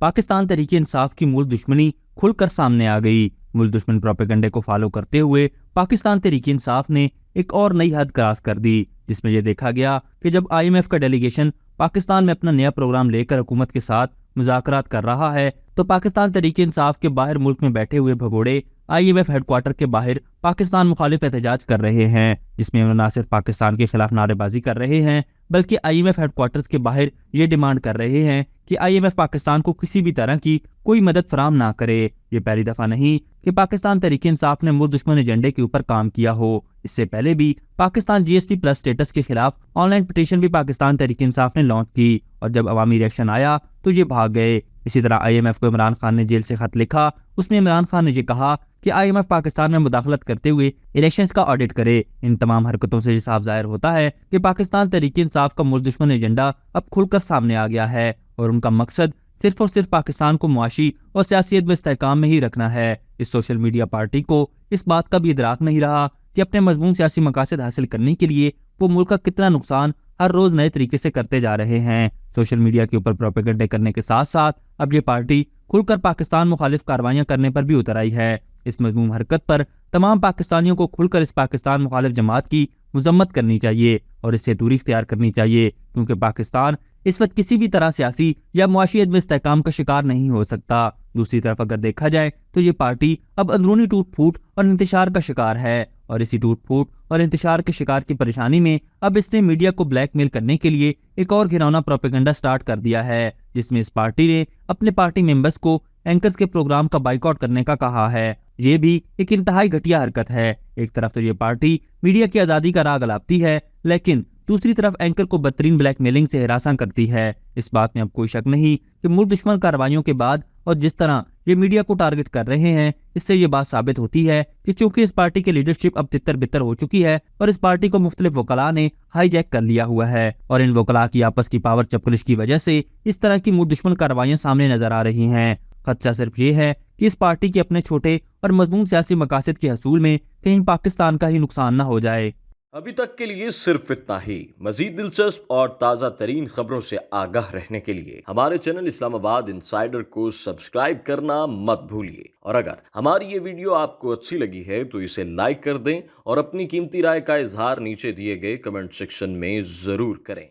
पाकिस्तान तहरीक इंसाफ की मूल दुश्मनी खुलकर सामने आ गई। मूल दुश्मन प्रोपेगेंडे को फॉलो करते हुए पाकिस्तान तहरीक इंसाफ ने एक और नई हद क्रॉस कर दी, जिसमें यह देखा गया कि जब IMF का डेलीगेशन पाकिस्तान में अपना नया प्रोग्राम लेकर हुकूमत के साथ मुज़ाकरात कर रहा है, तो पाकिस्तान तहरीक इंसाफ के बाहर मुल्क में बैठे हुए भगोड़े IMF हेडक्वार्टर के बाहर पाकिस्तान मुखालिफ एहतजाज कर रहे हैं, जिसमें वो न सिर्फ पाकिस्तान के खिलाफ नारेबाजी कर रहे हैं बल्कि IMF हेडक्वार्टर्स के बाहर ये डिमांड कर रहे हैं कि IMF पाकिस्तान को किसी भी तरह की कोई मदद फराहम ना करे। ये पहली दफा नहीं कि पाकिस्तान तहरीक इंसाफ ने मूल दुश्मन एजेंडे के ऊपर काम किया हो। इससे पहले भी पाकिस्तान GSP प्लस स्टेटस के खिलाफ ऑनलाइन पिटीशन भी पाकिस्तान तहरीक इंसाफ ने लॉन्च की, और जब अवामी रिएक्शन आया तो ये भाग गए। इसी तरह IMF को इमरान खान ने जेल से खत लिखा। उसमें इमरान खान ने ये कहा कि IMF पाकिस्तान में मुदाखलत करते हुए इलेक्शंस का ऑडिट करे। इन तमाम हरकतों से ये साफ जाहिर होता है कि पाकिस्तान तहरीक इंसाफ का मूल दुश्मन एजेंडा अब खुलकर सामने आ गया है, और उनका मकसद सिर्फ और सिर्फ पाकिस्तान को मुआशी और सियासियत में इस्तेहकाम में ही रखना है। इस सोशल मीडिया पार्टी को इस बात का भी इदराक नहीं रहा कि अपने मजमून सियासी मकासद हासिल करने के लिए वो मुल्क का कितना नुकसान हर रोज नए तरीके से करते जा रहे हैं। सोशल मीडिया के ऊपर प्रोपेगेंडे करने के साथ साथ अब ये पार्टी खुलकर पाकिस्तान मुखालिफ कार्रवाइयां करने पर भी उतर आई है। इस मजमूम हरकत पर तमाम पाकिस्तानियों को खुलकर इस पाकिस्तान मुखालिफ जमात की मजम्मत करनी चाहिए और इससे दूरी इख्तियार करनी चाहिए, क्योंकि पाकिस्तान इस वक्त किसी भी तरह सियासी या मुआशियत में इस्तेहकाम का शिकार नहीं हो सकता। दूसरी तरफ अगर देखा जाए तो ये पार्टी अब अंदरूनी टूट फूट और इंतशार का शिकार है, और इसी टूट फूट और इंतशार के शिकार की परेशानी में अब इसने मीडिया को ब्लैकमेल करने के लिए एक और घिनौना प्रोपेगेंडा स्टार्ट कर दिया है, जिसमें इस पार्टी ने अपने पार्टी मेंबर्स को एंकर्स के प्रोग्राम का बाइकआउट करने का कहा है। ये भी एक इंतहाई घटिया हरकत है। एक तरफ तो ये पार्टी मीडिया की आज़ादी का राग अलापती है, लेकिन दूसरी तरफ एंकर को बदतरीन ब्लैकमेलिंग से हिरासा करती है। इस बात में अब कोई शक नहीं कि मूल दुश्मन कार्रवाइयों के बाद और जिस तरह ये मीडिया को टारगेट कर रहे हैं, इससे ये बात साबित होती है कि चूंकि इस पार्टी की लीडरशिप अब तितर बितर हो चुकी है और इस पार्टी को मुख्तलिफ वकला ने हाईजैक कर लिया हुआ है, और इन वकला की आपस की पावर चपकलिश की वजह से इस तरह की मूल दुश्मन कार्रवाइयां सामने नजर आ रही हैं। खदशा सिर्फ ये है कि इस पार्टी के अपने छोटे और मजमून सियासी मकासद के हसूल में कहीं पाकिस्तान का ही नुकसान न हो जाए। अभी तक के लिए सिर्फ इतना ही। मजीद दिलचस्प और ताज़ा तरीन खबरों से आगाह रहने के लिए हमारे चैनल इस्लामाबाद इंसाइडर को सब्सक्राइब करना मत भूलिए, और अगर हमारी ये वीडियो आपको अच्छी लगी है तो इसे लाइक कर दें और अपनी कीमती राय का इजहार नीचे दिए गए कमेंट सेक्शन में जरूर करें।